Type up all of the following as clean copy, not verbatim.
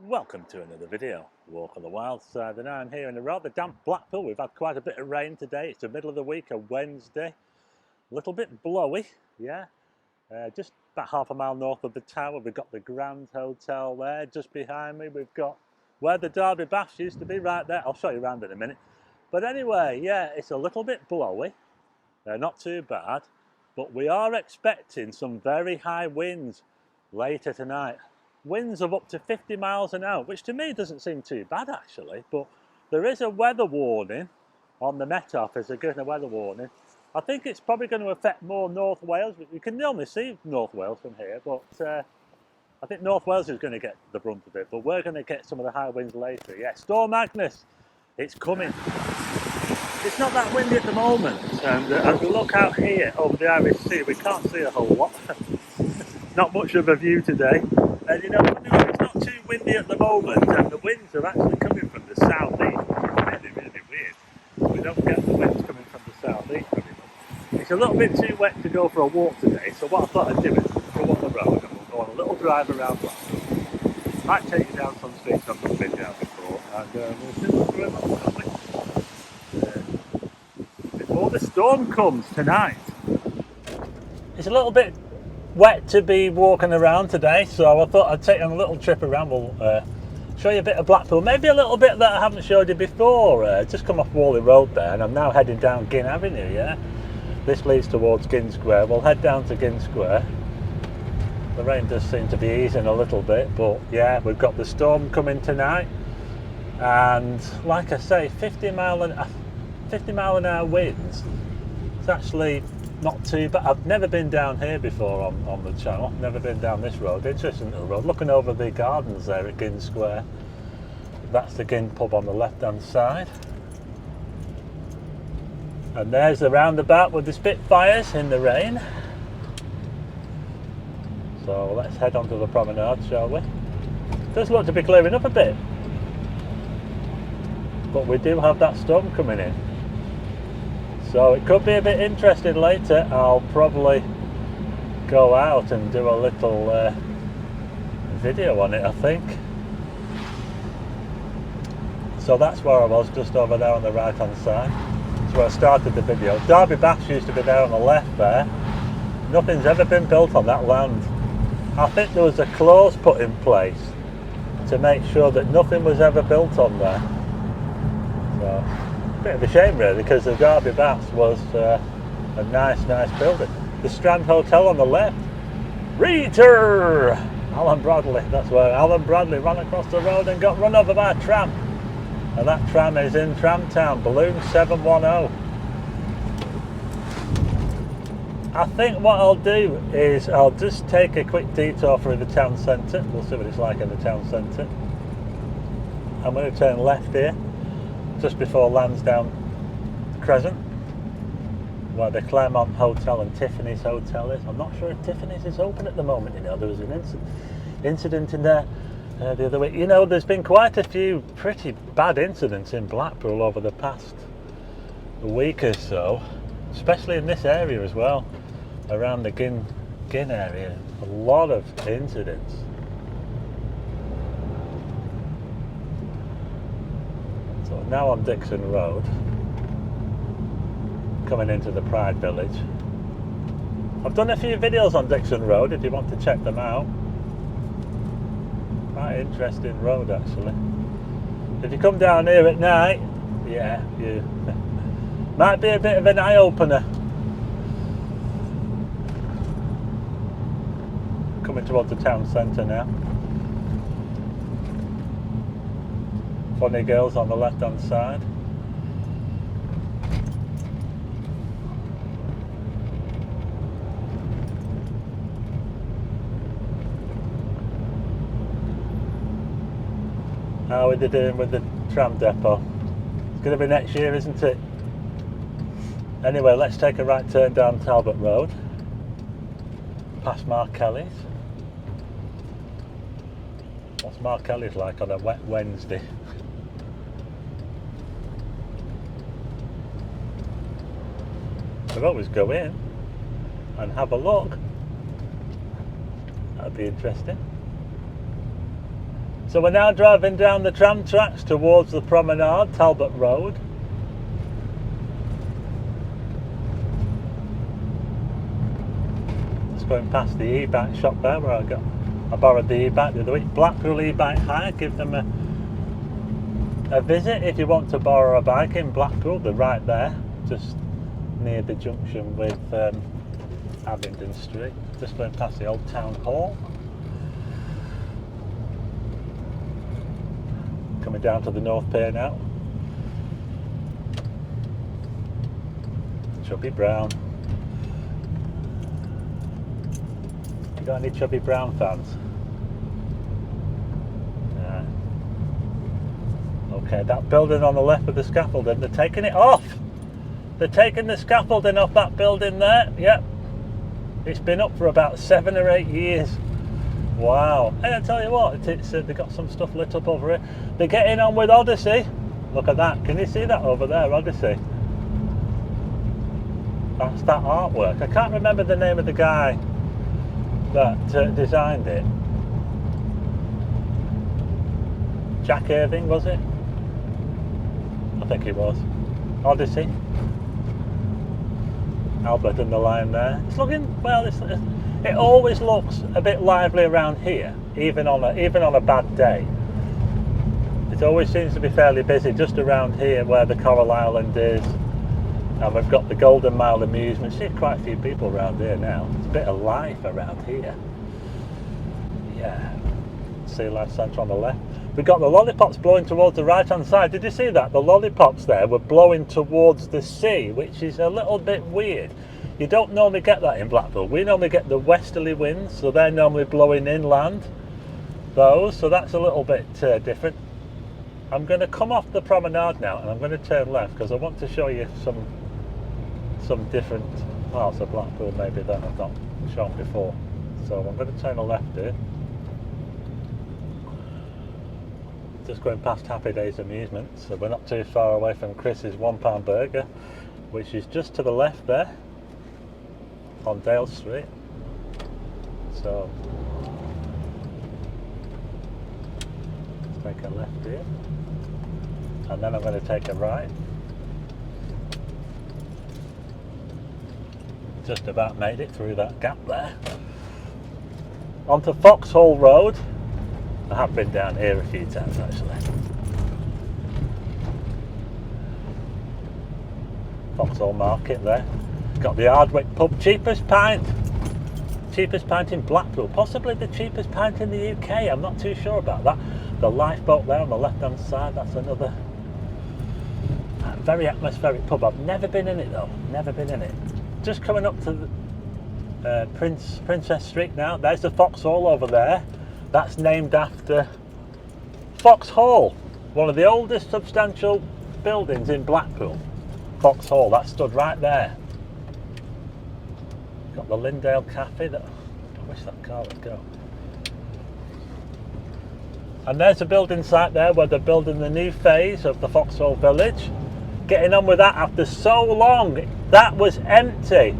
Welcome to another video, Walk on the Wild Side, and I'm here in a rather damp Blackpool. We've had quite a bit of rain today. It's the middle of the week, a Wednesday. A little bit blowy, yeah. Just about half a mile north of the tower, we've got the Grand Hotel there. Just behind me, we've got where the Derby Baths used to be, right there. I'll show you around in a minute. But anyway, yeah, it's a little bit blowy. Not too bad, but we are expecting some very high winds later tonight. Winds of up to 50 miles an hour, which to me doesn't seem too bad actually, but there is a weather warning on the Met Office. They're giving a weather warning. I think it's probably going to affect more North Wales. You can only see North Wales from here, but I think North Wales is going to get the brunt of it, but we're going to get some of the high winds later. Yeah, Storm Agnes, it's coming. It's not that windy at the moment, and as we look out here over the Irish Sea, we can't see a whole lot. Not much of a view today. And you know, it's not too windy at the moment, and the winds are actually coming from the southeast, which is really, really weird. We don't get the winds coming from the southeast very much. It's a little bit too wet to go for a walk today, so what I thought I'd do is go on the road and we'll go on a little drive around Blackpool. Might take you down some streets I've not been down before, and we'll see what's going on before the storm comes tonight. It's a little bit wet to be walking around today, so I thought I'd take you on a little trip around. We'll show you a bit of Blackpool, maybe a little bit that I haven't showed you before. Just come off Whalley Road there, and I'm now heading down Ginn Avenue, yeah? This leads towards Ginn Square. We'll head down to Ginn Square. The rain does seem to be easing a little bit, but yeah, we've got the storm coming tonight, and like I say, 50 mile an hour winds. It's actually not too bad. I've never been down here before on the channel, never been down this road. Interesting little road, looking over the gardens there at Ginn Square. That's the Ginn pub on the left hand side, and there's the roundabout with the Spitfires in the rain. So let's head onto the promenade, shall we? It does look to be clearing up a bit, but we do have that storm coming in. So it could be a bit interesting later. I'll probably go out and do a little video on it, I think. So that's where I was, just over there on the right hand side. That's where I started the video. Derby Baths used to be there on the left there. Nothing's ever been built on that land. I think there was a clause put in place to make sure that nothing was ever built on there. So, bit of a shame really, because the Derby Baths was a nice building. The Strand Hotel on the left. Reader! Alan Bradley, that's where Alan Bradley ran across the road and got run over by a tram. And that tram is in Tramtown, Balloon 710. I think what I'll do is I'll just take a quick detour through the town centre. We'll see what it's like in the town centre. I'm going to turn left here, just before Lansdowne Crescent, where the Claremont Hotel and Tiffany's Hotel is. I'm not sure if Tiffany's is open at the moment. You know, there was an incident in there the other week. You know, there's been quite a few pretty bad incidents in Blackpool over the past week or so, especially in this area as well, around the Ginn area. A lot of incidents. So now on Dixon Road, coming into the Pride Village. I've done a few videos on Dixon Road if you want to check them out. Quite interesting road actually. If you come down here at night, yeah, you might be a bit of an eye-opener. Coming towards the town centre now. Funny Girls on the left hand side. How are they doing with the tram depot? It's going to be next year, isn't it? Anyway, let's take a right turn down Talbot Road, past Mark Kelly's. What's Mark Kelly's like on a wet Wednesday? I'd always go in and have a look. That'd be interesting. So we're now driving down the tram tracks towards the promenade, Talbot Road. Just going past the e-bike shop there where I borrowed the e-bike the other week. Blackpool e-bike hire, give them a visit if you want to borrow a bike in Blackpool. They're right there, just near the junction with Abingdon Street. Just going past the old town hall. Coming down to the North Pier now. Chubby Brown. You got any Chubby Brown fans? Yeah. Okay, that building on the left with the scaffolding, they're taking it off. They're taking the scaffolding off that building there. Yep. It's been up for about 7 or 8 years. Wow. Hey, I tell you what, they've got some stuff lit up over here. They're getting on with Odyssey. Look at that. Can you see that over there, Odyssey? That's that artwork. I can't remember the name of the guy that designed it. Jack Irving, was it? I think it was. Odyssey. Albert and the Lion there. It's looking, well, it always looks a bit lively around here, even on a bad day. It always seems to be fairly busy just around here where the Coral Island is, and we've got the Golden Mile amusement. See quite a few people around here now. It's a bit of life around here. Yeah. Sea Life Centre on the left. We've got the lollipops blowing towards the right hand side. Did you see that? The lollipops there were blowing towards the sea, which is a little bit weird. You don't normally get that in Blackpool. We normally get the westerly winds, so they're normally blowing inland. So that's a little bit different. I'm going to come off the promenade now and I'm going to turn left because I want to show you some different parts of Blackpool maybe that I've not shown before. So I'm going to turn a left here. Just going past Happy Days Amusements, so we're not too far away from Chris's £1 burger, which is just to the left there on Dale Street. So let's take a left here and then I'm going to take a right. Just about made it through that gap there. Onto Foxhall Road. I have been down here a few times actually. Foxhall Market there. Got the Hardwick pub, cheapest pint in Blackpool, possibly the cheapest pint in the UK. I'm not too sure about that. The lifeboat there on the left hand side, that's another very atmospheric pub. I've never been in it though, never been in it. Just coming up to the Princess Street now. There's the Foxhall over there. That's named after Foxhall, one of the oldest substantial buildings in Blackpool. Foxhall, that stood right there. Got the Lindale Cafe. I wish that car would go. And there's a building site there where they're building the new phase of the Foxhall Village. Getting on with that after so long. That was empty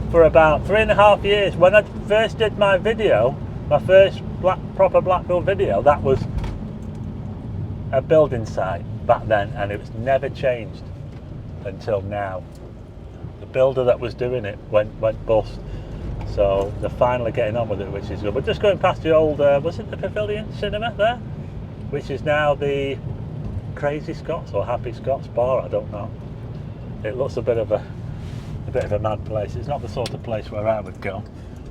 for about 3.5 years. When I first did my video, my first proper Blackpool video, that was a building site back then, and it was never changed until now. The builder that was doing it went bust, so they're finally getting on with it, which is good. We're just going past the old was it the Pavilion Cinema there, which is now the Crazy Scots or Happy Scots bar, I don't know. It looks a bit of a mad place. It's not the sort of place where I would go.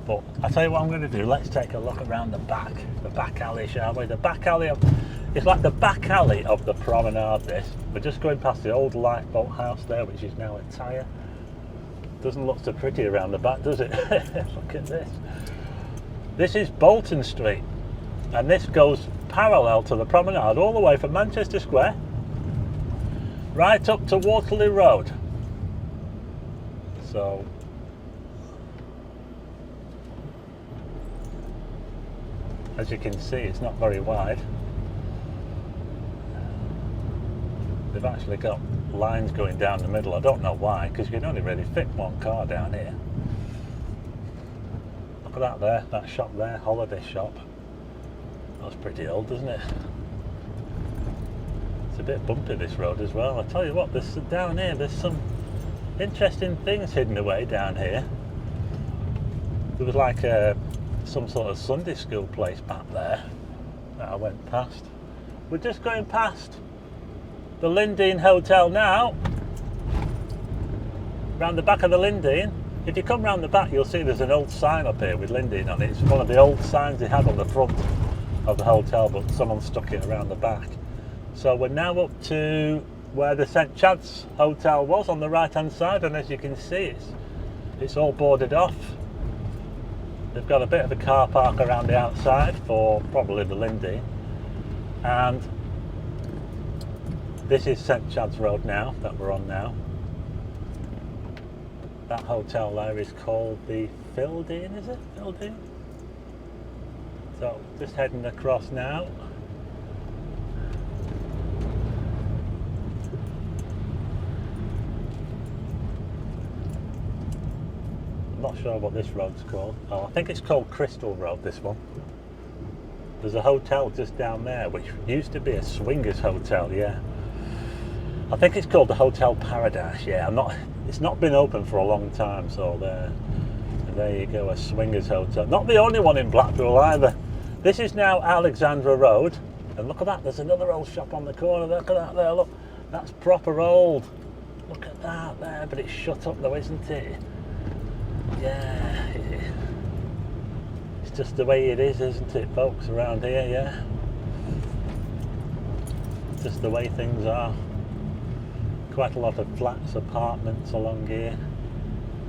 But I'll tell you what I'm going to do. Let's take a look around the back alley, shall we? The back alley it's like the back alley of the promenade, this. We're just going past the old lifeboat house there, which is now a tyre. Doesn't look so pretty around the back, does it? Look at this. This is Bolton Street, and this goes parallel to the promenade all the way from Manchester Square right up to Waterloo Road. So as you can see, it's not very wide. They've actually got lines going down the middle. I don't know why, because you can only really fit one car down here. Look at that there, that shop there, holiday shop. That's pretty old, doesn't it? It's a bit bumpy, this road as well. I tell you what, there's down here, there's some interesting things hidden away down here. There was like some sort of Sunday school place back there that I went past. We're just going past the Lindeen Hotel now. Round the back of the Lindeen. If you come round the back, you'll see there's an old sign up here with Lindeen on it. It's one of the old signs they had on the front of the hotel, but someone stuck it around the back. So we're now up to where the St Chad's Hotel was on the right hand side, and as you can see, it's all boarded off. They've got a bit of a car park around the outside for probably the Lindeen, and this is St Chad's Road now that we're on now. That hotel there is called the Fildeen, is it? Fildeen? So just heading across now. I'm not sure what this road's called. Oh, I think it's called Crystal Road, this one. There's a hotel just down there which used to be a swingers hotel, yeah. I think it's called the Hotel Paradise, yeah. It's not been open for a long time, so there you go, a swingers hotel. Not the only one in Blackpool either. This is now Alexandra Road, and look at that, there's another old shop on the corner. Look at that there, look, that's proper old. Look at that there, but it's shut up though, isn't it? Yeah, it's just the way it is, isn't it, folks, around here, yeah? Just the way things are. Quite a lot of flats, apartments along here.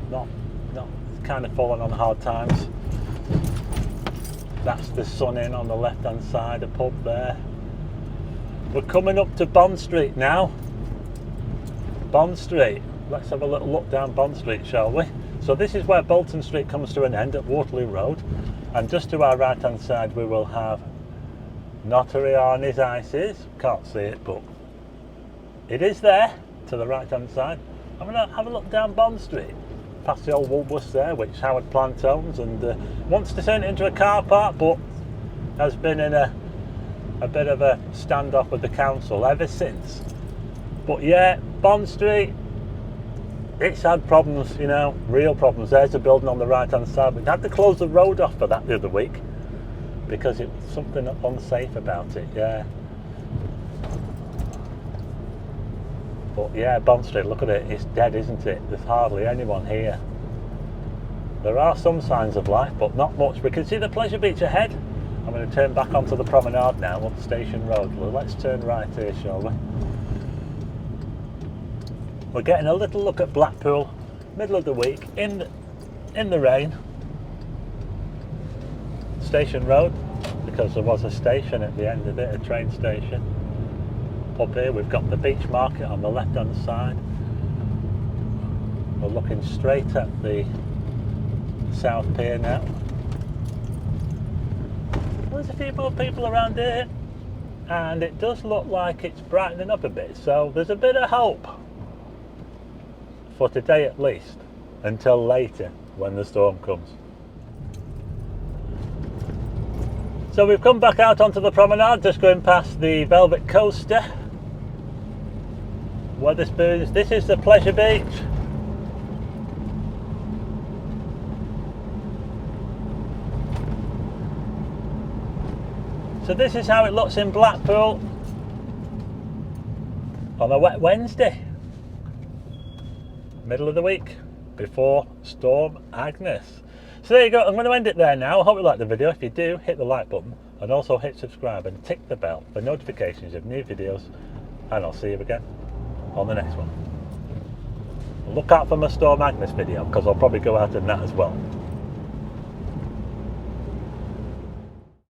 Not kind of falling on hard times. That's the Sun Inn on the left hand side, a pub there. We're coming up to Bond Street now. Bond Street. Let's have a little look down Bond Street, shall we? So this is where Bolton Street comes to an end at Waterloo Road, and just to our right hand side we will have Notary Arnie's Ices. Can't see it, but it is there to the right hand side. I'm going to have a look down Bond Street, past the old Woolworths there, which Howard Plant owns, and wants to turn it into a car park, but has been in a bit of a standoff with the council ever since. But yeah, Bond Street, it's had problems, you know, real problems. There's a building on the right hand side. We had to close the road off for that the other week because it was something unsafe about it, yeah. But yeah, Bond Street, look at it, it's dead, isn't it? There's hardly anyone here. There are some signs of life, but not much. We can see the Pleasure Beach ahead. I'm going to turn back onto the promenade now, up Station Road. Well, let's turn right here, shall we? We're getting a little look at Blackpool, middle of the week, in the rain. Station Road, because there was a station at the end of it, a train station. Up here we've got the beach market on the left hand side. We're looking straight at the South Pier now. There's a few more people around here, and it does look like it's brightening up a bit, so there's a bit of hope for today at least, until later when the storm comes. So we've come back out onto the promenade, just going past the Velvet Coaster. Wetherspoons, this is the Pleasure Beach. So this is how it looks in Blackpool on a wet Wednesday, middle of the week, before Storm Agnes. So there you go, I'm going to end it there now. I hope you liked the video. If you do, hit the like button and also hit subscribe and tick the bell for notifications of new videos, and I'll see you again on the next one. Look out for my Storm Agnes video, because I'll probably go out in that as well.